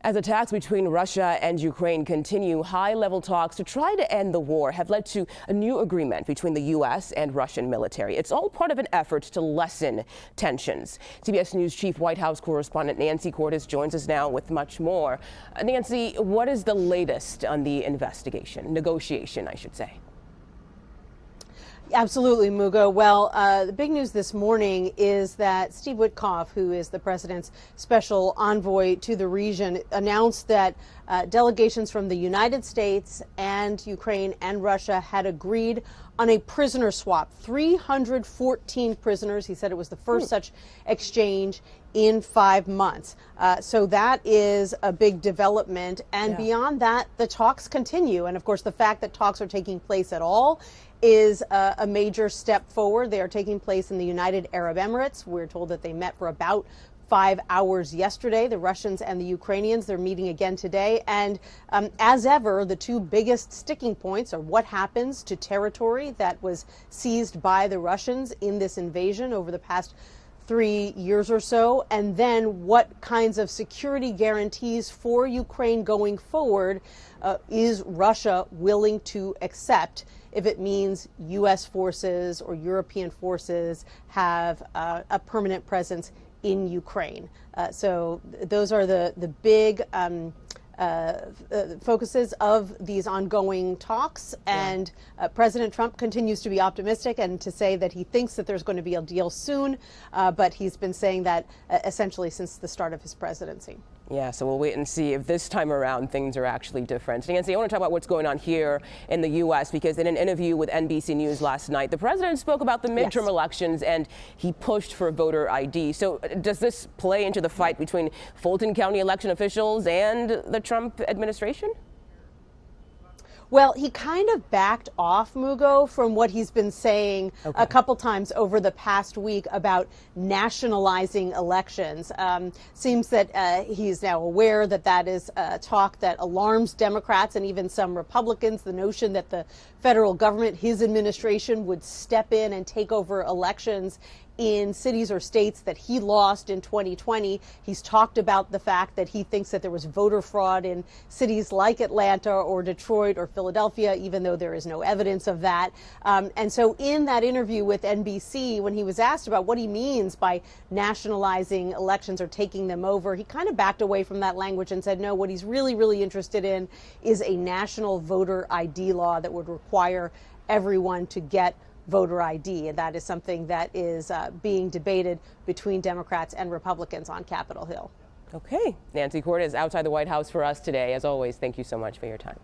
As attacks between Russia and Ukraine continue, high-level talks to try to end the war have led to a new agreement between the U.S. and Russian military. It's all part of an effort to lessen tensions. CBS News Chief White House correspondent Nancy Cordes joins us now with much more. Nancy, what is the latest on the negotiation, I should say? Absolutely, Mugo. Well, the big news this morning is that Steve Witkoff, who is the president's special envoy to the region, announced that delegations from the United States and Ukraine and Russia had agreed on a prisoner swap. 314 prisoners. He said it was the first such exchange in 5 months. So that is a big development. And beyond that, the talks continue. And of course, the fact that talks are taking place at all is a major step forward. They are taking place in the United Arab Emirates. We're told that they met for about 5 hours yesterday, the Russians and the Ukrainians. They're meeting again today. And as ever, the two biggest sticking points are what happens to territory that was seized by the Russians in this invasion over the past 3 years or so, and then what kinds of security guarantees for Ukraine going forward is Russia willing to accept if it means U.S. forces or European forces have a permanent presence in Ukraine. So those are the big focuses of these ongoing talks. And President Trump continues to be optimistic and to say that he thinks that there's going to be a deal soon. But he's been saying that essentially since the start of his presidency. Yeah, so we'll wait and see if this time around things are actually different. Nancy, I want to talk about what's going on here in the U.S. because in an interview with NBC News last night, the president spoke about the midterm elections and he pushed for voter ID. So does this play into the fight between Fulton County election officials and the Trump administration? Well, he kind of backed off, Mugo, from what he's been saying a couple times over the past week about nationalizing elections. Seems that he's now aware that that is talk that alarms Democrats and even some Republicans, the notion that the federal government, his administration, would step in and take over elections in cities or states that he lost in 2020. He's talked about the fact that he thinks that there was voter fraud in cities like Atlanta or Detroit or Philadelphia, even though there is no evidence of that. And so in that interview with NBC, when he was asked about what he means by nationalizing elections or taking them over, he kind of backed away from that language and said, no, what he's really, really interested in is a national voter ID law that would require everyone to get voter ID, and that is something that is being debated between Democrats and Republicans on Capitol Hill. Okay, Nancy Cordes outside the White House for us today. As always, thank you so much for your time.